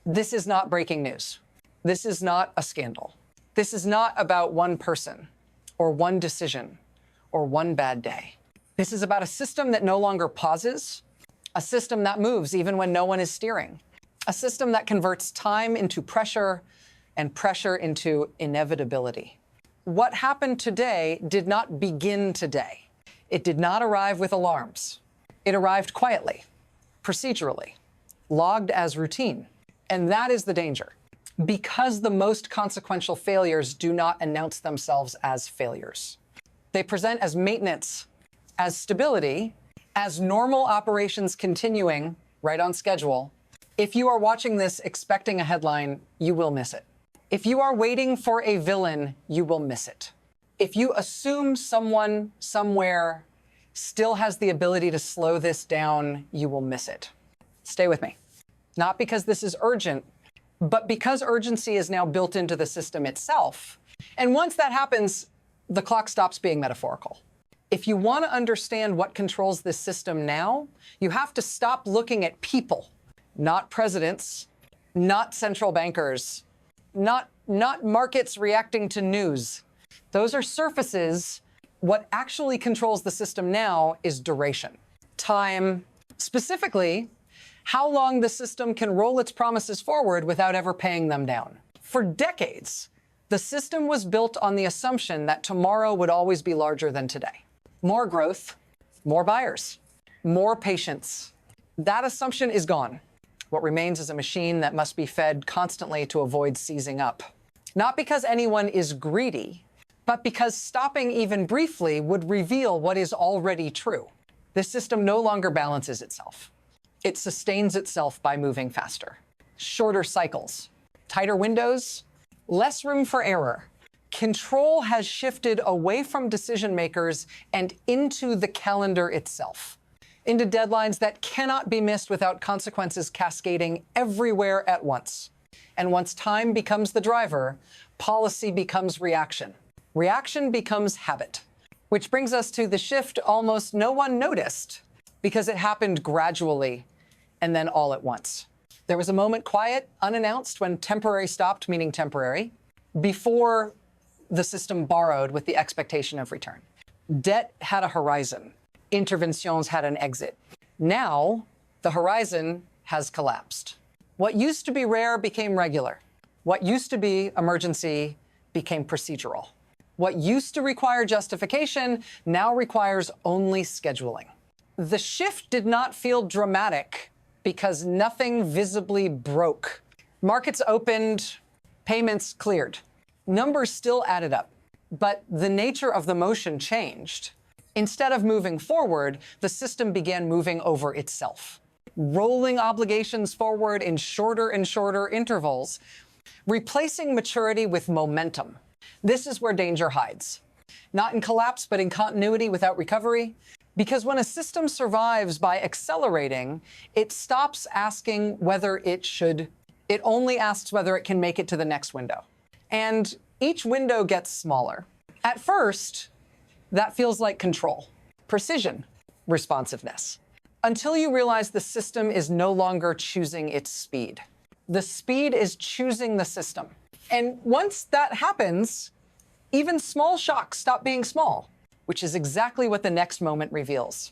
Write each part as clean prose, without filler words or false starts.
This is not breaking news. This is not a scandal. This is not about one person or one decision or one bad day. This is about a system that no longer pauses, a system that moves even when no one is steering, a system that converts time into pressure and pressure into inevitability. What happened today did not begin today. It did not arrive with alarms. It arrived quietly, procedurally, logged as routine. And that is the danger, because the most consequential failures do not announce themselves as failures. They present as maintenance, as stability, as normal operations continuing right on schedule. If you are watching this expecting a headline, you will miss it. If you are waiting for a villain, you will miss it. If you assume someone somewhere still has the ability to slow this down, you will miss it. Stay with me. Not because this is urgent, but because urgency is now built into the system itself. And once that happens, the clock stops being metaphorical. If you want to understand what controls this system now, you have to stop looking at people, not presidents, not central bankers, not markets reacting to news. Those are surfaces. What actually controls the system now is duration, time, specifically, how long the system can roll its promises forward without ever paying them down. For decades, the system was built on the assumption that tomorrow would always be larger than today. More growth, more buyers, more patience. That assumption is gone. What remains is a machine that must be fed constantly to avoid seizing up. Not because anyone is greedy, but because stopping even briefly would reveal what is already true. This system no longer balances itself. It sustains itself by moving faster. Shorter cycles, tighter windows, less room for error. Control has shifted away from decision makers and into the calendar itself, into deadlines that cannot be missed without consequences cascading everywhere at once. And once time becomes the driver, policy becomes reaction. Reaction becomes habit, which brings us to the shift almost no one noticed because it happened gradually and then all at once. There was a moment quiet, unannounced, when temporary stopped meaning temporary, before the system borrowed with the expectation of return. Debt had a horizon. Interventions had an exit. Now, the horizon has collapsed. What used to be rare became regular. What used to be emergency became procedural. What used to require justification now requires only scheduling. The shift did not feel dramatic because nothing visibly broke. Markets opened, payments cleared. Numbers still added up, but the nature of the motion changed. Instead of moving forward, the system began moving over itself, rolling obligations forward in shorter and shorter intervals, replacing maturity with momentum. This is where danger hides. Not in collapse, but in continuity without recovery. Because when a system survives by accelerating, it stops asking whether it should. It only asks whether it can make it to the next window. And each window gets smaller. At first, that feels like control, precision, responsiveness, until you realize the system is no longer choosing its speed. The speed is choosing the system. And once that happens, even small shocks stop being small, which is exactly what the next moment reveals.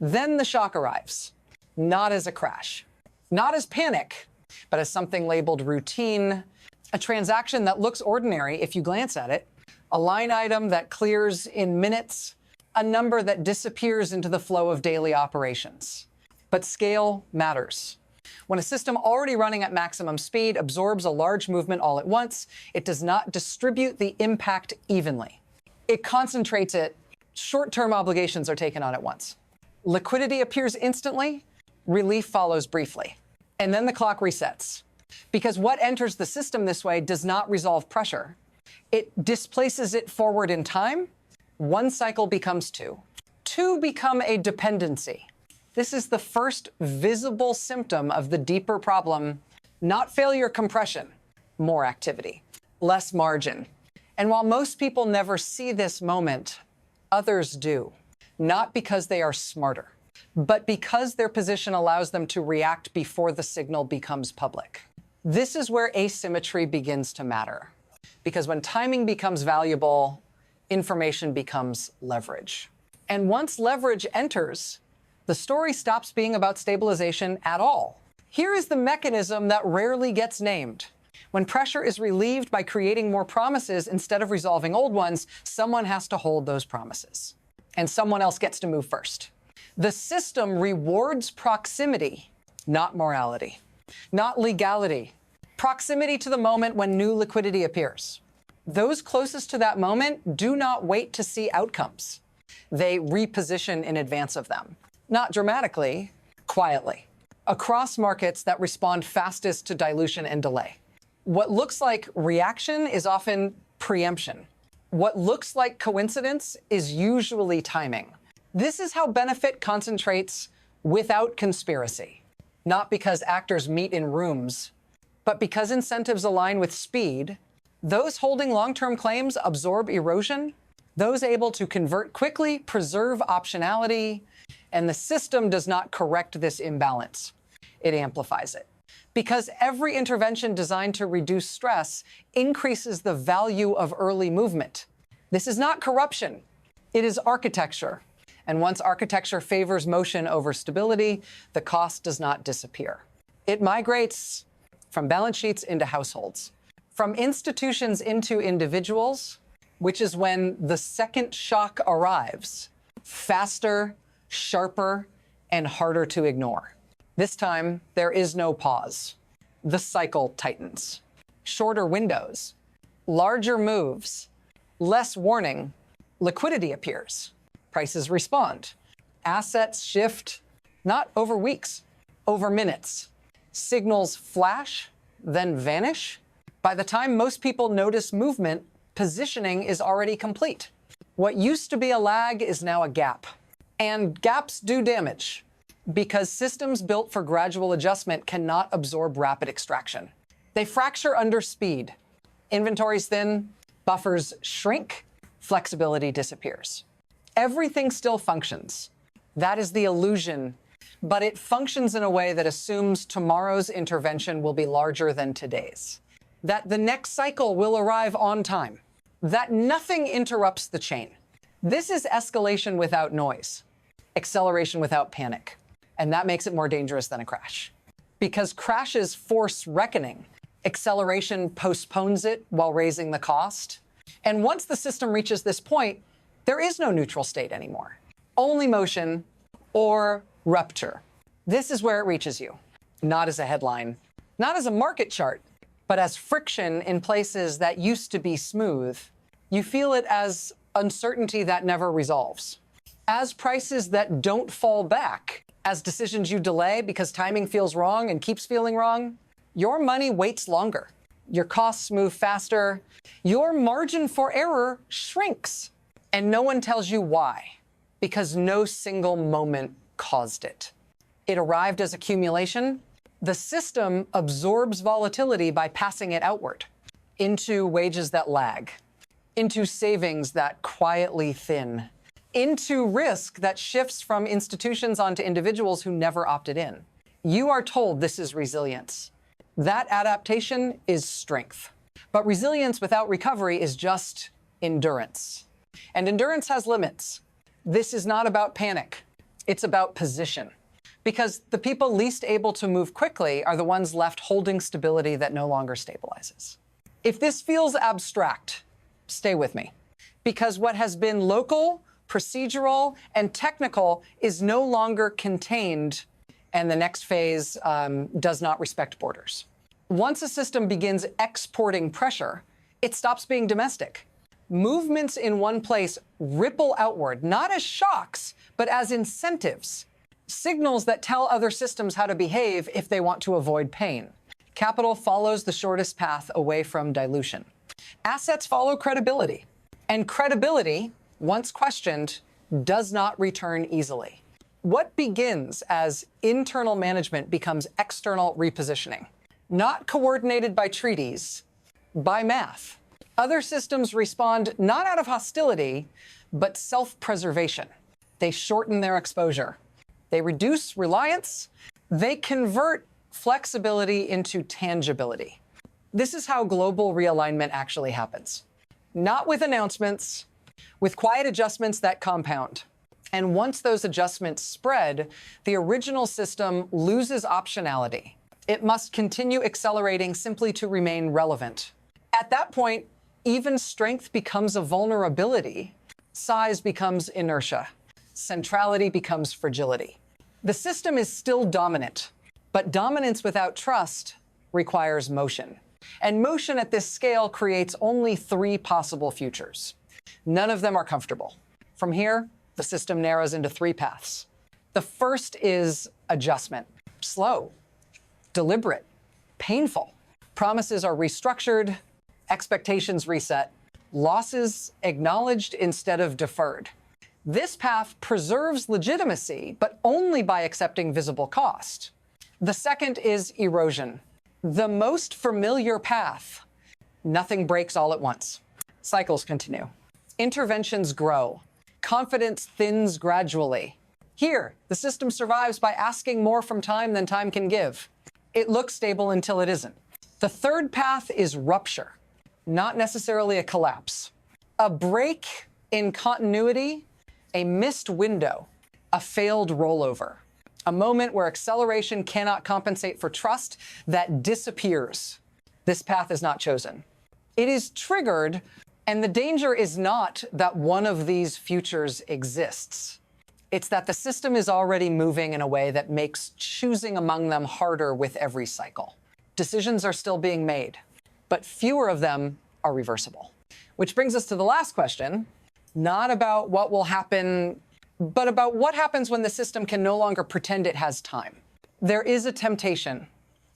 Then the shock arrives, not as a crash, not as panic, but as something labeled routine, a transaction that looks ordinary if you glance at it, a line item that clears in minutes, a number that disappears into the flow of daily operations. But scale matters. When a system already running at maximum speed absorbs a large movement all at once, it does not distribute the impact evenly. It concentrates it. Short-term obligations are taken on at once. Liquidity appears instantly, relief follows briefly. And then the clock resets. Because what enters the system this way does not resolve pressure. It displaces it forward in time. One cycle becomes two. Two become a dependency. This is the first visible symptom of the deeper problem, not failure compression, more activity, less margin. And while most people never see this moment, others do, not because they are smarter, but because their position allows them to react before the signal becomes public. This is where asymmetry begins to matter. Because when timing becomes valuable, information becomes leverage. And once leverage enters, the story stops being about stabilization at all. Here is the mechanism that rarely gets named. When pressure is relieved by creating more promises instead of resolving old ones, someone has to hold those promises. And someone else gets to move first. The system rewards proximity, not morality, not legality. Proximity to the moment when new liquidity appears. Those closest to that moment do not wait to see outcomes. They reposition in advance of them. Not dramatically, quietly. Across markets that respond fastest to dilution and delay. What looks like reaction is often preemption. What looks like coincidence is usually timing. This is how benefit concentrates without conspiracy. Not because actors meet in rooms, but because incentives align with speed. Those holding long-term claims absorb erosion. Those able to convert quickly preserve optionality. And the system does not correct this imbalance. It amplifies it. Because every intervention designed to reduce stress increases the value of early movement. This is not corruption. It is architecture. And once architecture favors motion over stability, the cost does not disappear. It migrates from balance sheets into households, from institutions into individuals, which is when the second shock arrives, faster, sharper, and harder to ignore. This time, there is no pause. The cycle tightens. Shorter windows, larger moves, less warning, liquidity appears. Prices respond. Assets shift, not over weeks, over minutes. Signals flash, then vanish. By the time most people notice movement, positioning is already complete. What used to be a lag is now a gap. And gaps do damage, because systems built for gradual adjustment cannot absorb rapid extraction. They fracture under speed. Inventories thin, buffers shrink, flexibility disappears. Everything still functions. That is the illusion, but it functions in a way that assumes tomorrow's intervention will be larger than today's. That the next cycle will arrive on time. That nothing interrupts the chain. This is escalation without noise, acceleration without panic. And that makes it more dangerous than a crash. Because crashes force reckoning. Acceleration postpones it while raising the cost. And once the system reaches this point, there is no neutral state anymore. Only motion or rupture. This is where it reaches you. Not as a headline, not as a market chart, but as friction in places that used to be smooth. You feel it as uncertainty that never resolves. As prices that don't fall back. As decisions you delay because timing feels wrong and keeps feeling wrong. Your money waits longer. Your costs move faster. Your margin for error shrinks. And no one tells you why. Because no single moment caused it. It arrived as accumulation. The system absorbs volatility by passing it outward. Into wages that lag. Into savings that quietly thin. Into risk that shifts from institutions onto individuals who never opted in. You are told this is resilience. That adaptation is strength. But resilience without recovery is just endurance. And endurance has limits. This is not about panic. It's about position. Because the people least able to move quickly are the ones left holding stability that no longer stabilizes. If this feels abstract, stay with me. Because what has been local, procedural, and technical is no longer contained, and the next phase does not respect borders. Once a system begins exporting pressure, it stops being domestic. Movements in one place ripple outward, not as shocks, but as incentives. Signals that tell other systems how to behave if they want to avoid pain. Capital follows the shortest path away from dilution. Assets follow credibility. And credibility, once questioned, does not return easily. What begins as internal management becomes external repositioning. Not coordinated by treaties, by math. Other systems respond not out of hostility, but self-preservation. They shorten their exposure. They reduce reliance. They convert flexibility into tangibility. This is how global realignment actually happens. Not with announcements, with quiet adjustments that compound. And once those adjustments spread, the original system loses optionality. It must continue accelerating simply to remain relevant. At that point, even strength becomes a vulnerability. Size becomes inertia. Centrality becomes fragility. The system is still dominant, but dominance without trust requires motion. And motion at this scale creates only 3 possible futures. None of them are comfortable. From here, the system narrows into 3 paths. The first is adjustment. Slow, deliberate, painful. Promises are restructured, expectations reset, losses acknowledged instead of deferred. This path preserves legitimacy, but only by accepting visible cost. The second is erosion. The most familiar path. Nothing breaks all at once. Cycles continue. Interventions grow. Confidence thins gradually. Here, the system survives by asking more from time than time can give. It looks stable until it isn't. The third path is rupture, not necessarily a collapse. A break in continuity, a missed window, a failed rollover. A moment where acceleration cannot compensate for trust that disappears. This path is not chosen. It is triggered, and the danger is not that one of these futures exists. It's that the system is already moving in a way that makes choosing among them harder with every cycle. Decisions are still being made, but fewer of them are reversible. Which brings us to the last question, not about what will happen, but about what happens when the system can no longer pretend it has time. There is a temptation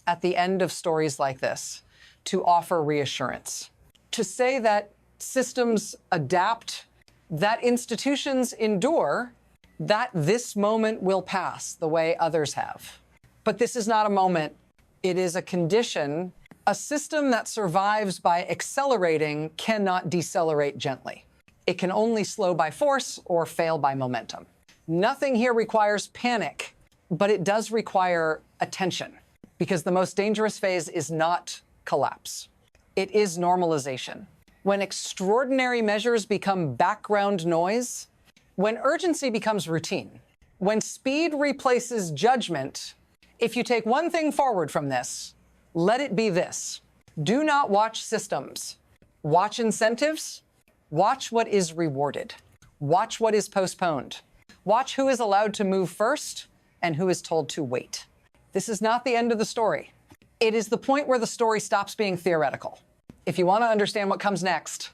at the end of stories like this to offer reassurance, to say that systems adapt, that institutions endure, that this moment will pass the way others have. But this is not a moment. It is a condition. A system that survives by accelerating cannot decelerate gently. It can only slow by force or fail by momentum. Nothing here requires panic, but it does require attention, because the most dangerous phase is not collapse. It is normalization. When extraordinary measures become background noise, when urgency becomes routine, when speed replaces judgment, if you take one thing forward from this, let it be this. Do not watch systems. Watch incentives. Watch what is rewarded. Watch what is postponed. Watch who is allowed to move first and who is told to wait. This is not the end of the story. It is the point where the story stops being theoretical. If you want to understand what comes next,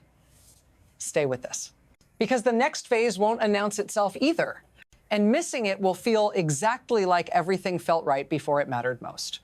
stay with this. Because the next phase won't announce itself either. And missing it will feel exactly like everything felt right before it mattered most.